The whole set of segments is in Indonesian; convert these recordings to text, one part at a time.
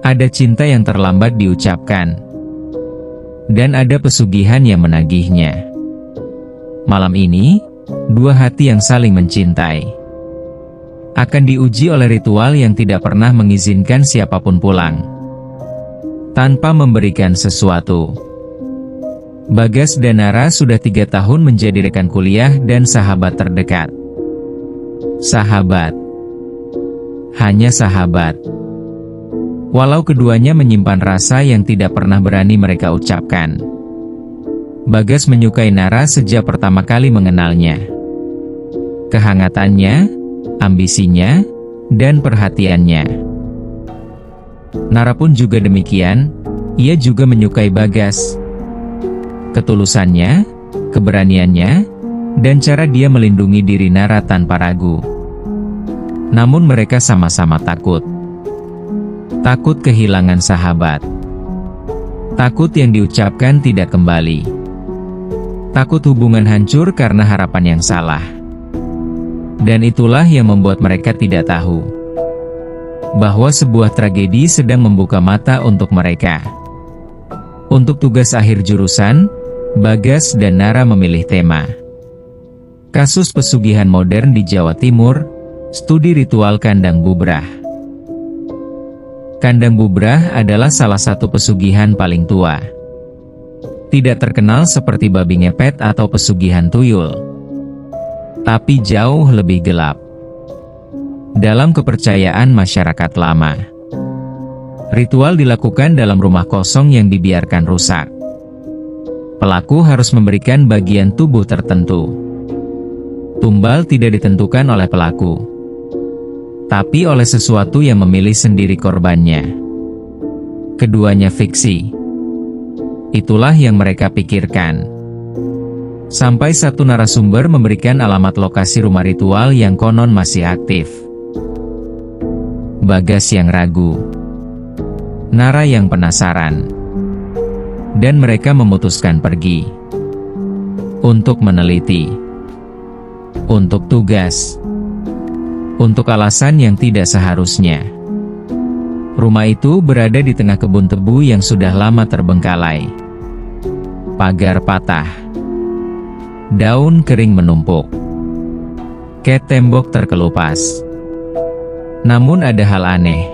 Ada cinta yang terlambat diucapkan. Dan ada pesugihan yang menagihnya. Malam ini, dua hati yang saling mencintai akan diuji oleh ritual yang tidak pernah mengizinkan siapapun pulang tanpa memberikan sesuatu. Bagas dan Nara sudah 3 tahun menjadi rekan kuliah dan sahabat terdekat. Sahabat. Hanya sahabat. Walau keduanya menyimpan rasa yang tidak pernah berani mereka ucapkan. Bagas menyukai Nara sejak pertama kali mengenalnya. Kehangatannya, ambisinya, dan perhatiannya. Nara pun juga demikian, ia juga menyukai Bagas. Ketulusannya, keberaniannya, dan cara dia melindungi diri Nara tanpa ragu. Namun mereka sama-sama takut. Takut kehilangan sahabat. Takut yang diucapkan tidak kembali. Takut hubungan hancur karena harapan yang salah. Dan itulah yang membuat mereka tidak tahu bahwa sebuah tragedi sedang membuka mata untuk mereka. Untuk tugas akhir jurusan, Bagas dan Nara memilih tema kasus pesugihan modern di Jawa Timur, studi ritual kandang bubrah. Kandang bubrah adalah salah satu pesugihan paling tua. Tidak terkenal seperti babi ngepet atau pesugihan tuyul, tapi jauh lebih gelap. Dalam kepercayaan masyarakat lama, ritual dilakukan dalam rumah kosong yang dibiarkan rusak. Pelaku harus memberikan bagian tubuh tertentu. Tumbal tidak ditentukan oleh pelaku, tapi oleh sesuatu yang memilih sendiri korbannya. Keduanya fiksi. Itulah yang mereka pikirkan. Sampai satu narasumber memberikan alamat lokasi rumah ritual yang konon masih aktif. Bagas yang ragu. Nara yang penasaran. Dan mereka memutuskan pergi. Untuk meneliti. Untuk tugas. Untuk alasan yang tidak seharusnya. Rumah itu berada di tengah kebun tebu yang sudah lama terbengkalai. Pagar patah. Daun kering menumpuk. Ket tembok terkelupas. Namun ada hal aneh.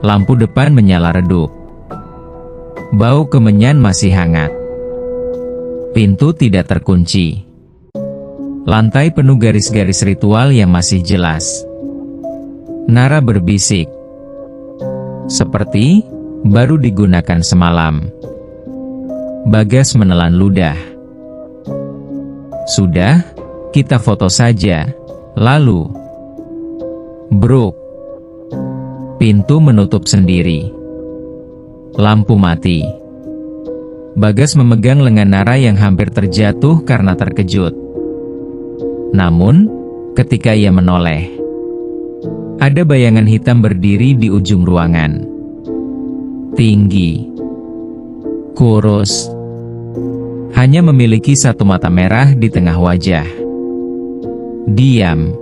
Lampu depan menyala redup. Bau kemenyan masih hangat. Pintu tidak terkunci. Lantai penuh garis-garis ritual yang masih jelas. Nara berbisik. Seperti baru digunakan semalam. Bagas menelan ludah. Sudah, kita foto saja. Lalu, bruk. Pintu menutup sendiri. Lampu mati. Bagas memegang lengan Nara yang hampir terjatuh karena terkejut. Namun, ketika ia menoleh, ada bayangan hitam berdiri di ujung ruangan. Tinggi, kurus, hanya memiliki satu mata merah di tengah wajah. Diam,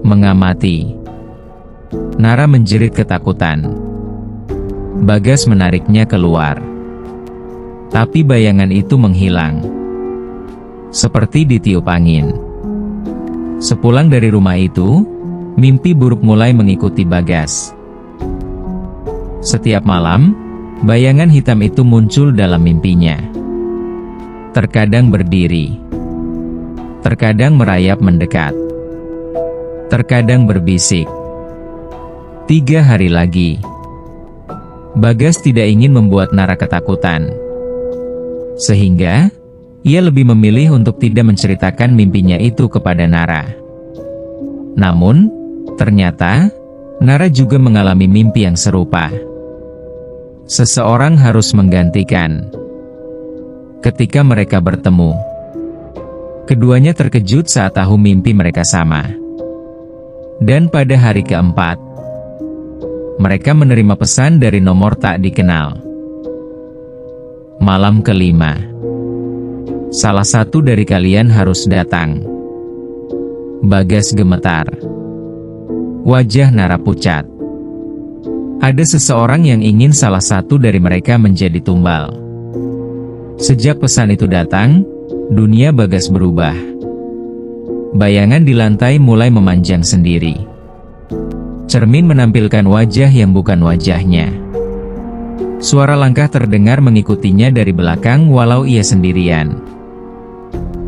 mengamati. Nara menjerit ketakutan. Bagas menariknya keluar. Tapi bayangan itu menghilang. Seperti ditiup angin. Sepulang dari rumah itu, mimpi buruk mulai mengikuti Bagas. Setiap malam, bayangan hitam itu muncul dalam mimpinya. Terkadang berdiri. Terkadang merayap mendekat. Terkadang berbisik. 3 hari lagi. Bagas tidak ingin membuat Nara ketakutan. Sehingga, ia lebih memilih untuk tidak menceritakan mimpinya itu kepada Nara. Namun, ternyata, Nara juga mengalami mimpi yang serupa. Seseorang harus menggantikan. Ketika mereka bertemu, keduanya terkejut saat tahu mimpi mereka sama. Dan pada hari keempat, mereka menerima pesan dari nomor tak dikenal. Malam kelima, salah satu dari kalian harus datang. Bagas gemetar. Wajah Nara pucat. Ada seseorang yang ingin salah satu dari mereka menjadi tumbal. Sejak pesan itu datang, dunia Bagas berubah. Bayangan di lantai mulai memanjang sendiri. Cermin menampilkan wajah yang bukan wajahnya. Suara langkah terdengar mengikutinya dari belakang walau ia sendirian.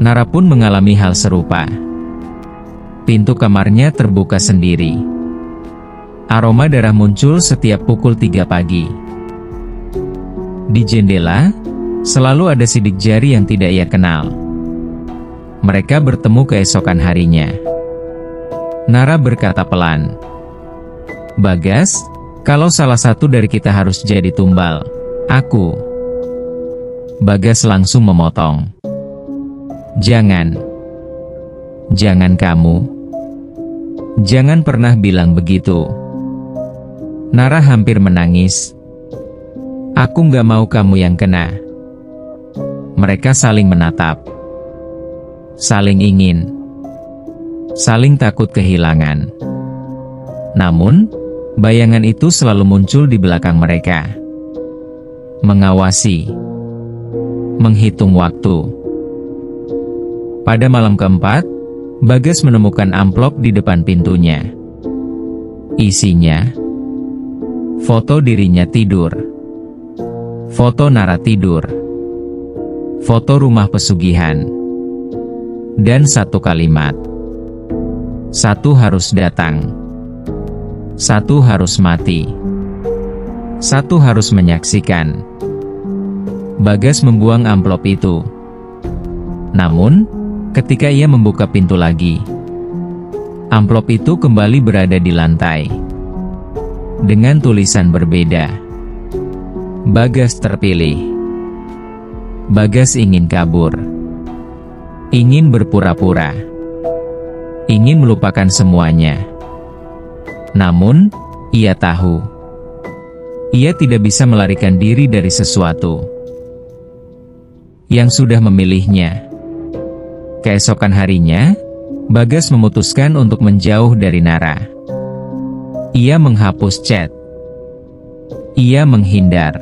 Nara pun mengalami hal serupa. Pintu kamarnya terbuka sendiri. Aroma darah muncul setiap pukul 3 pagi. Di jendela, selalu ada sidik jari yang tidak ia kenal. Mereka bertemu keesokan harinya. Nara berkata pelan, "Bagas, kalau salah satu dari kita harus jadi tumbal, aku." Bagas langsung memotong. "Jangan. Jangan kamu. Jangan pernah bilang begitu." Nara hampir menangis. "Aku nggak mau kamu yang kena." Mereka saling menatap. Saling ingin. Saling takut kehilangan. Namun, bayangan itu selalu muncul di belakang mereka. Mengawasi. Menghitung waktu. Pada malam keempat, Bagas menemukan amplop di depan pintunya. Isinya, foto dirinya tidur. Foto Nara tidur. Foto rumah pesugihan. Dan satu kalimat. Satu harus datang. Satu harus mati. Satu harus menyaksikan. Bagas membuang amplop itu. Namun, ketika ia membuka pintu lagi, amplop itu kembali berada di lantai. Dengan tulisan berbeda. Bagas terpilih. Bagas ingin kabur. Ingin berpura-pura. Ingin melupakan semuanya. Namun, ia tahu. Ia tidak bisa melarikan diri dari sesuatu yang sudah memilihnya. Keesokan harinya, Bagas memutuskan untuk menjauh dari Nara. Ia menghapus chat. Ia menghindar.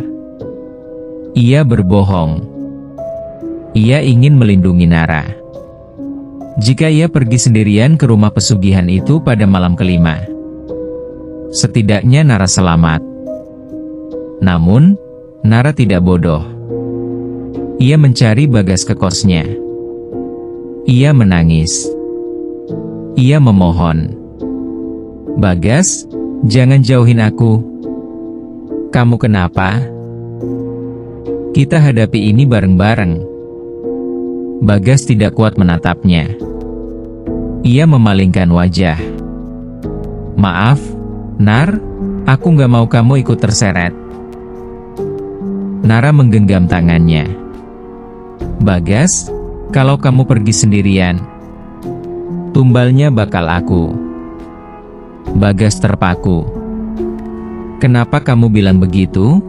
Ia berbohong. Ia ingin melindungi Nara. Jika ia pergi sendirian ke rumah pesugihan itu pada malam kelima, setidaknya Nara selamat. Namun, Nara tidak bodoh. Ia mencari Bagas ke kosnya. Ia menangis. Ia memohon. "Bagas, jangan jauhin aku. Kamu kenapa? Kita hadapi ini bareng-bareng." Bagas tidak kuat menatapnya. Ia memalingkan wajah. "Maaf, Nar, aku nggak mau kamu ikut terseret." Nara menggenggam tangannya. "Bagas, kalau kamu pergi sendirian, tumbalnya bakal aku." Bagas terpaku. "Kenapa kamu bilang begitu?"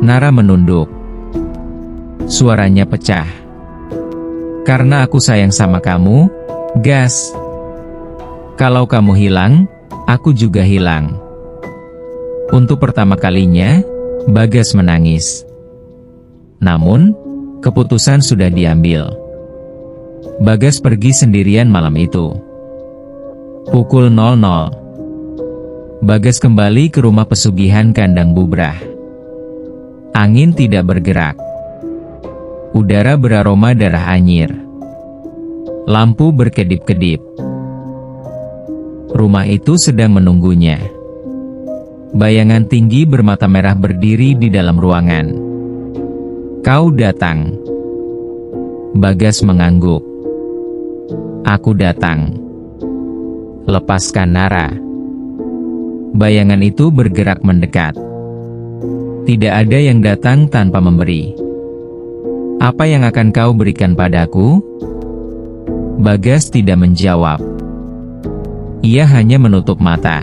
Nara menunduk. Suaranya pecah. "Karena aku sayang sama kamu, Gas. Kalau kamu hilang, aku juga hilang." Untuk pertama kalinya, Bagas menangis. Namun, keputusan sudah diambil. Bagas pergi sendirian malam itu. Pukul 00. Bagas kembali ke rumah pesugihan Kandang Bubrah. Angin tidak bergerak. Udara beraroma darah anyir. Lampu berkedip-kedip. Rumah itu sedang menunggunya. Bayangan tinggi bermata merah berdiri di dalam ruangan. "Kau datang." Bagas mengangguk. "Aku datang." "Lepaskan Nara." Bayangan itu bergerak mendekat. Tidak ada yang datang tanpa memberi. "Apa yang akan kau berikan padaku?" Bagas tidak menjawab. Ia hanya menutup mata.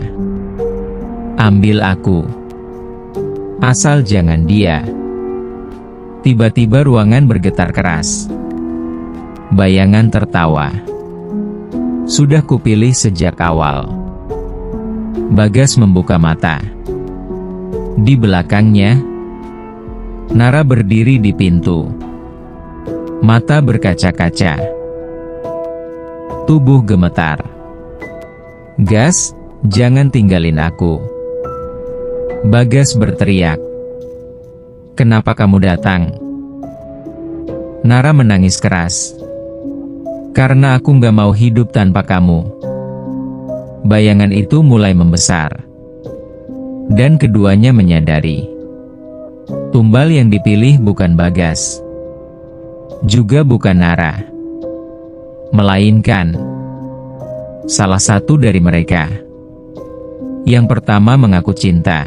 "Ambil aku. Asal jangan dia." Tiba-tiba ruangan bergetar keras. Bayangan tertawa. "Sudah kupilih sejak awal." Bagas membuka mata. Di belakangnya, Nara berdiri di pintu. Mata berkaca-kaca. Tubuh gemetar. "Gas, jangan tinggalin aku." Bagas berteriak. "Kenapa kamu datang?" Nara menangis keras. "Karena aku gak mau hidup tanpa kamu." Bayangan itu mulai membesar. Dan keduanya menyadari, tumbal yang dipilih bukan Bagas, juga bukan Nara, melainkan salah satu dari mereka. Yang pertama mengaku cinta.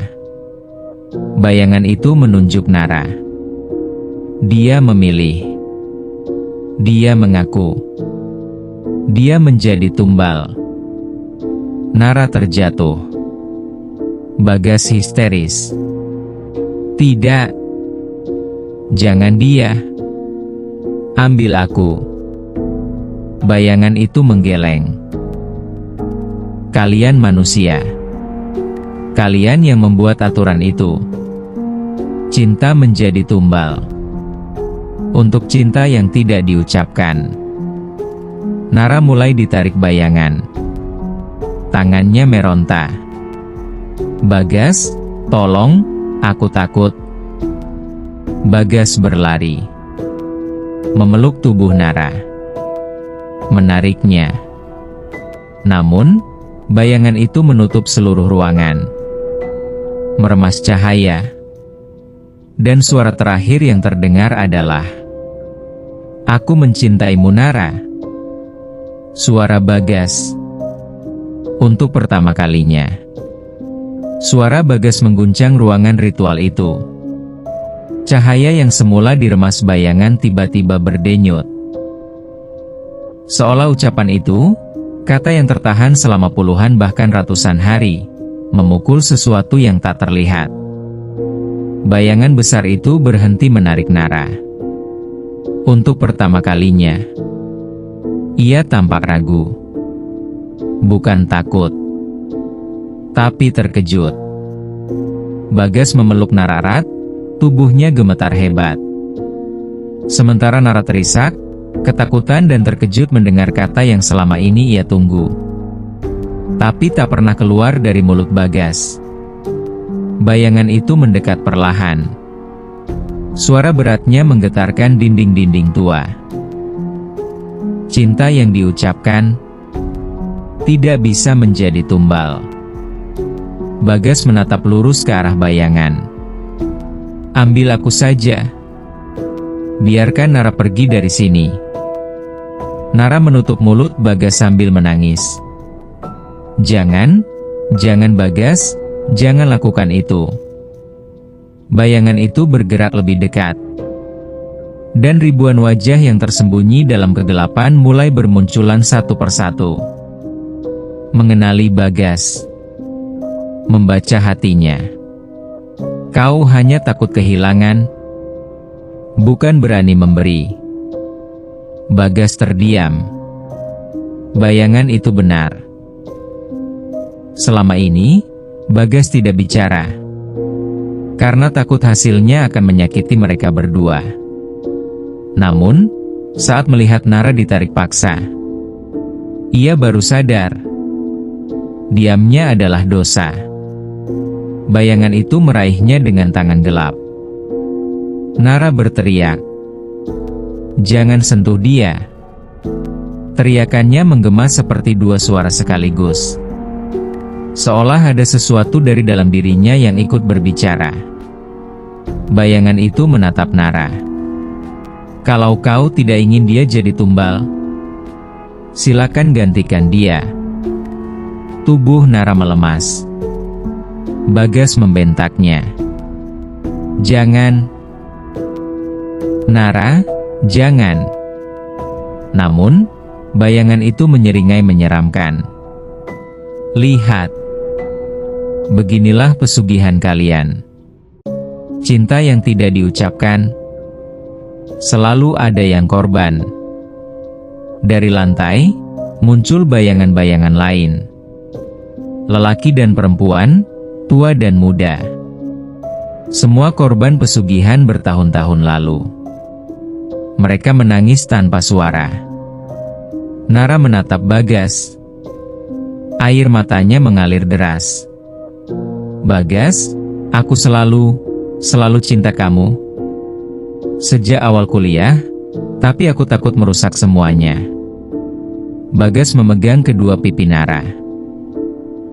Bayangan itu menunjuk Nara. Dia memilih. Dia mengaku. Dia menjadi tumbal. Nara terjatuh. Bagas histeris. "Tidak. Jangan dia. Ambil aku." Bayangan itu menggeleng. "Kalian manusia. Kalian yang membuat aturan itu. Cinta menjadi tumbal. Untuk cinta yang tidak diucapkan." Nara mulai ditarik bayangan. Tangannya meronta. "Bagas, tolong, aku takut." Bagas berlari. Memeluk tubuh Nara. Menariknya. Namun, bayangan itu menutup seluruh ruangan. Meremas cahaya. Dan suara terakhir yang terdengar adalah, "Aku mencintaimu, Nara." Suara Bagas. Untuk pertama kalinya, suara Bagas mengguncang ruangan ritual itu. Cahaya yang semula diremas bayangan tiba-tiba berdenyut. Seolah ucapan itu, kata yang tertahan selama puluhan bahkan ratusan hari, memukul sesuatu yang tak terlihat. Bayangan besar itu berhenti menarik Nara. Untuk pertama kalinya, ia tampak ragu. Bukan takut, tapi terkejut. Bagas memeluk Nara erat, tubuhnya gemetar hebat. Sementara Nara terisak, ketakutan dan terkejut mendengar kata yang selama ini ia tunggu, tapi tak pernah keluar dari mulut Bagas. Bayangan itu mendekat perlahan. Suara beratnya menggetarkan dinding-dinding tua. Cinta yang diucapkan tidak bisa menjadi tumbal. Bagas menatap lurus ke arah bayangan. "Ambil aku saja. Biarkan Nara pergi dari sini." Nara menutup mulut Bagas sambil menangis. "Jangan, jangan Bagas, jangan lakukan itu." Bayangan itu bergerak lebih dekat. Dan ribuan wajah yang tersembunyi dalam kegelapan mulai bermunculan satu persatu. Mengenali Bagas. Membaca hatinya. "Kau hanya takut kehilangan, bukan berani memberi." Bagas terdiam. Bayangan itu benar. Selama ini, Bagas tidak bicara. Karena takut hasilnya akan menyakiti mereka berdua. Namun, saat melihat Nara ditarik paksa, ia baru sadar. Diamnya adalah dosa. Bayangan itu meraihnya dengan tangan gelap. Nara berteriak, "Jangan sentuh dia." Teriakannya menggema seperti dua suara sekaligus. Seolah ada sesuatu dari dalam dirinya yang ikut berbicara. Bayangan itu menatap Nara. "Kalau kau tidak ingin dia jadi tumbal, silakan gantikan dia." Tubuh Nara melemas. Bagas membentaknya. "Jangan. Nara, jangan." Namun, bayangan itu menyeringai menyeramkan. "Lihat. Beginilah pesugihan kalian. Cinta yang tidak diucapkan. Selalu ada yang korban." Dari lantai, muncul bayangan-bayangan lain. Lelaki dan perempuan, tua dan muda. Semua korban pesugihan bertahun-tahun lalu. Mereka menangis tanpa suara. Nara menatap Bagas. Air matanya mengalir deras. Bagas, aku selalu cinta kamu. Sejak awal kuliah, tapi aku takut merusak semuanya. Bagas memegang kedua pipi Nara.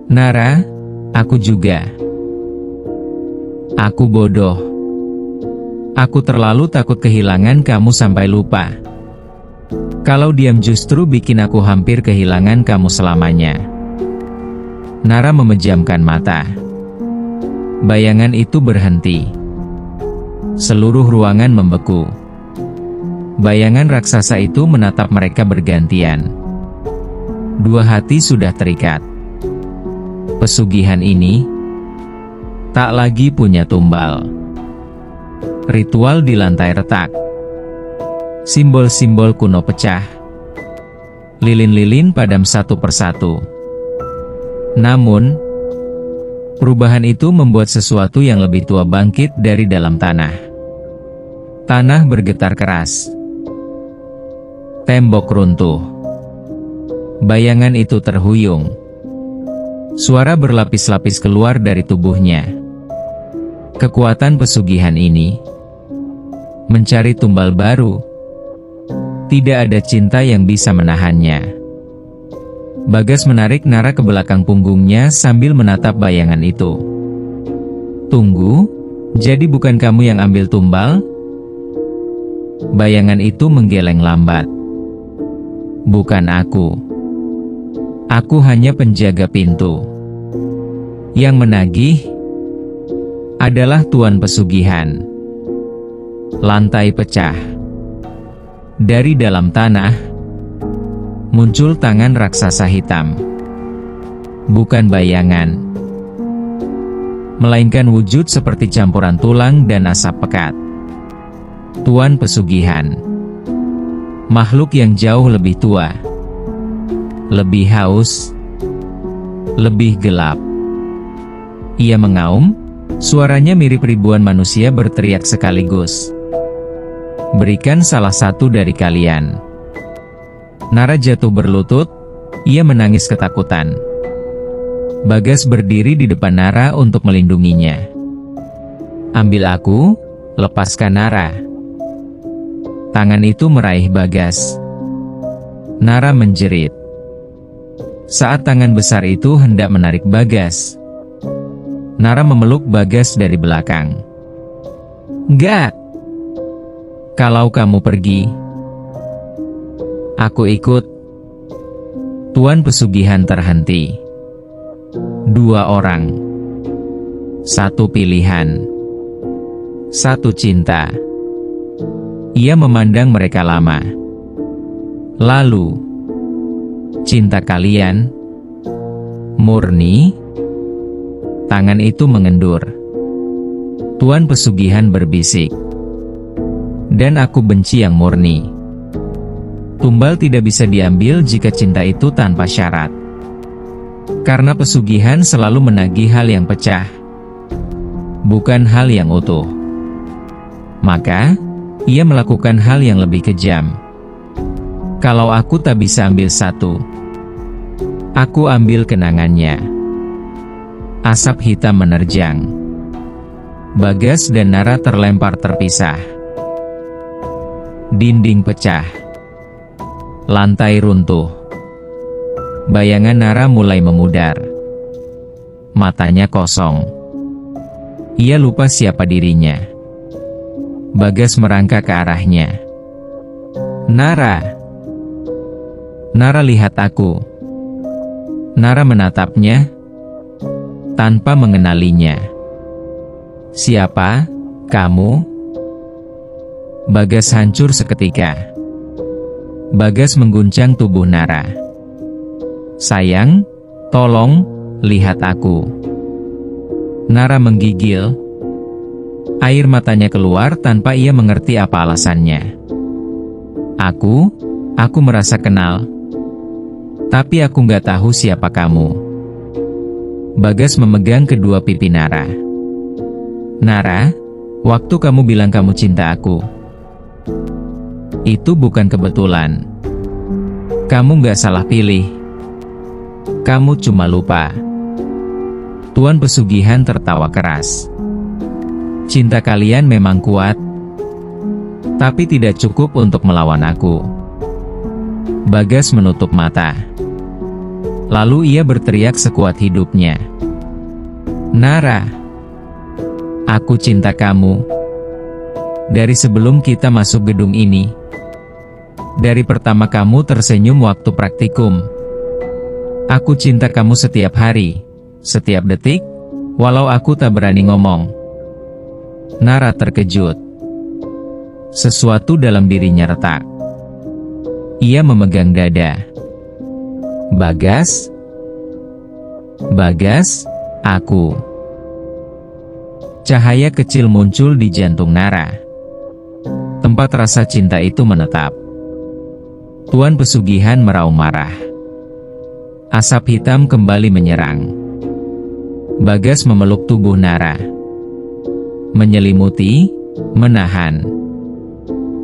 Nara, aku juga. Aku bodoh. Aku terlalu takut kehilangan kamu sampai lupa. Kalau diam justru bikin aku hampir kehilangan kamu selamanya. Nara memejamkan mata. Bayangan itu berhenti. Seluruh ruangan membeku. Bayangan raksasa itu menatap mereka bergantian. Dua hati sudah terikat. Pesugihan ini tak lagi punya tumbal. Ritual di lantai retak. Simbol-simbol kuno pecah. Lilin-lilin padam satu persatu. Namun, perubahan itu membuat sesuatu yang lebih tua bangkit dari dalam tanah. Tanah bergetar keras. Tembok runtuh. Bayangan itu terhuyung. Suara berlapis-lapis keluar dari tubuhnya. Kekuatan pesugihan ini mencari tumbal baru. Tidak ada cinta yang bisa menahannya. Bagas menarik Nara ke belakang punggungnya sambil menatap bayangan itu. Tunggu, jadi bukan kamu yang ambil tumbal? Bayangan itu menggeleng lambat. Bukan aku. Aku hanya penjaga pintu. Yang menagih adalah Tuan Pesugihan. Lantai pecah. Dari dalam tanah muncul tangan raksasa hitam. Bukan bayangan, melainkan wujud seperti campuran tulang dan asap pekat. Tuan Pesugihan. Makhluk yang jauh lebih tua, lebih haus, lebih gelap. Ia mengaum. Suaranya mirip ribuan manusia berteriak sekaligus. Berikan salah satu dari kalian. Nara jatuh berlutut. Ia menangis ketakutan. Bagas berdiri di depan Nara untuk melindunginya. Ambil aku, lepaskan Nara. Tangan itu meraih Bagas. Nara menjerit. Saat tangan besar itu hendak menarik Bagas, Nara memeluk Bagas dari belakang. Enggak. Kalau kamu pergi, aku ikut. Tuan Pesugihan terhenti. Dua orang. Satu pilihan. Satu cinta. Ia memandang mereka lama. Lalu, cinta kalian murni? Tangan itu mengendur. Tuan Pesugihan berbisik. Dan aku benci yang murni. Tumbal tidak bisa diambil jika cinta itu tanpa syarat. Karena pesugihan selalu menagih hal yang pecah, bukan hal yang utuh. Maka, ia melakukan hal yang lebih kejam. Kalau aku tak bisa ambil satu, aku ambil kenangannya. Asap hitam menerjang. Bagas dan Nara terlempar terpisah. Dinding pecah. Lantai runtuh. Bayangan Nara mulai memudar. Matanya kosong. Ia lupa siapa dirinya. Bagas merangkak ke arahnya. Nara. Nara, lihat aku. Nara menatapnya tanpa mengenalinya. Siapa kamu? Bagas hancur seketika. Bagas mengguncang tubuh Nara. Sayang, tolong, lihat aku. Nara menggigil. Air matanya keluar tanpa ia mengerti apa alasannya. Aku merasa kenal. Tapi aku nggak tahu siapa kamu. Bagas memegang kedua pipi Nara. Nara, waktu kamu bilang kamu cinta aku, itu bukan kebetulan. Kamu gak salah pilih. Kamu cuma lupa. Tuan Pesugihan tertawa keras. Cinta kalian memang kuat, tapi tidak cukup untuk melawan aku. Bagas menutup mata. Lalu ia berteriak sekuat hidupnya. Nara, aku cinta kamu. Dari sebelum kita masuk gedung ini. Dari pertama kamu tersenyum waktu praktikum. Aku cinta kamu setiap hari, setiap detik, walau aku tak berani ngomong. Nara terkejut. Sesuatu dalam dirinya retak. Ia memegang dada. Bagas? Bagas, aku. Cahaya kecil muncul di jantung Nara. Tempat rasa cinta itu menetap. Tuan Pesugihan meraung marah. Asap hitam kembali menyerang. Bagas memeluk tubuh Nara. Menyelimuti, menahan.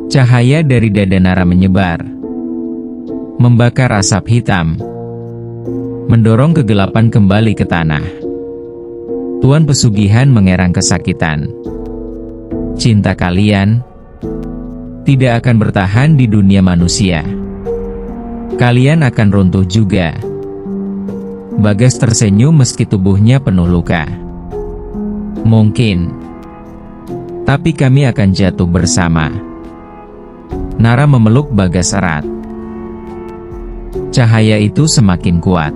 Cahaya dari dada Nara menyebar. Membakar asap hitam. Mendorong kegelapan kembali ke tanah. Tuan Pesugihan mengerang kesakitan. Cinta kalian tidak akan bertahan di dunia manusia. Kalian akan runtuh juga. Bagas tersenyum meski tubuhnya penuh luka. Mungkin. Tapi kami akan jatuh bersama. Nara memeluk Bagas erat. Cahaya itu semakin kuat.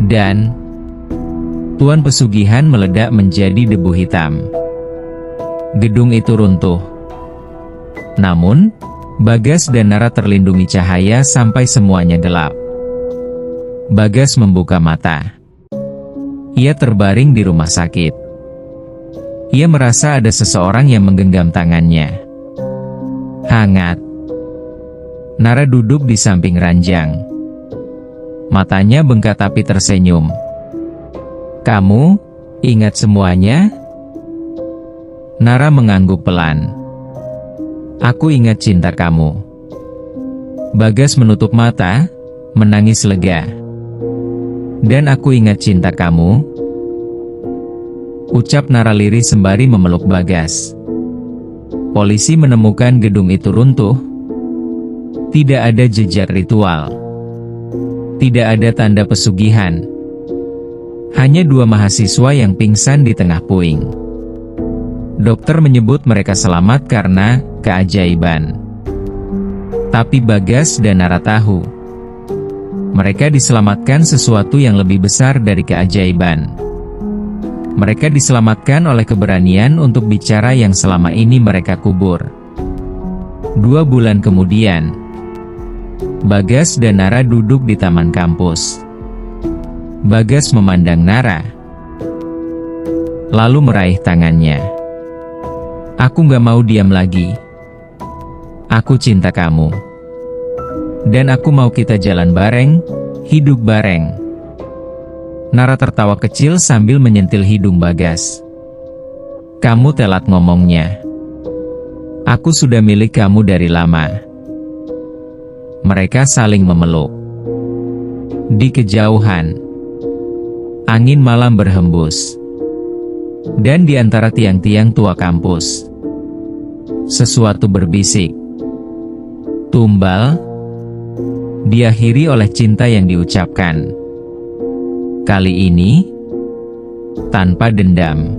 Dan Tuan Pesugihan meledak menjadi debu hitam. Gedung itu runtuh. Namun, Bagas dan Nara terlindungi cahaya sampai semuanya gelap. Bagas membuka mata. Ia terbaring di rumah sakit. Ia merasa ada seseorang yang menggenggam tangannya. Hangat. Nara duduk di samping ranjang. Matanya bengkak tapi tersenyum. Kamu ingat semuanya? Nara mengangguk pelan. Aku ingat cinta kamu. Bagas menutup mata, menangis lega. Dan aku ingat cinta kamu. Ucap Nara lirih sembari memeluk Bagas. Polisi menemukan gedung itu runtuh. Tidak ada jejak ritual. Tidak ada tanda pesugihan. Hanya 2 mahasiswa yang pingsan di tengah puing. Dokter menyebut mereka selamat karena keajaiban. Tapi Bagas dan Nara tahu. Mereka diselamatkan sesuatu yang lebih besar dari keajaiban. Mereka diselamatkan oleh keberanian untuk bicara yang selama ini mereka kubur. 2 bulan kemudian, Bagas dan Nara duduk di taman kampus. Bagas memandang Nara, lalu meraih tangannya. Aku gak mau diam lagi. Aku cinta kamu. Dan aku mau kita jalan bareng, hidup bareng. Nara tertawa kecil sambil menyentil hidung Bagas. Kamu telat ngomongnya. Aku sudah milik kamu dari lama. Mereka saling memeluk. Di kejauhan, angin malam berhembus. Dan di antara tiang-tiang tua kampus, sesuatu berbisik. Tumbal. Diakhiri oleh cinta yang diucapkan. Kali ini, tanpa dendam.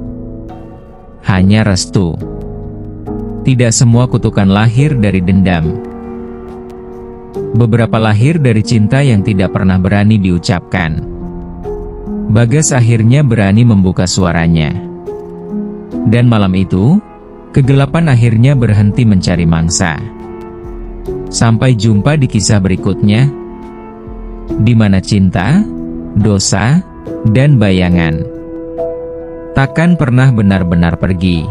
Hanya restu. Tidak semua kutukan lahir dari dendam. Beberapa lahir dari cinta yang tidak pernah berani diucapkan. Bagas akhirnya berani membuka suaranya. Dan malam itu, kegelapan akhirnya berhenti mencari mangsa. Sampai jumpa di kisah berikutnya, di mana cinta, dosa, dan bayangan takkan pernah benar-benar pergi.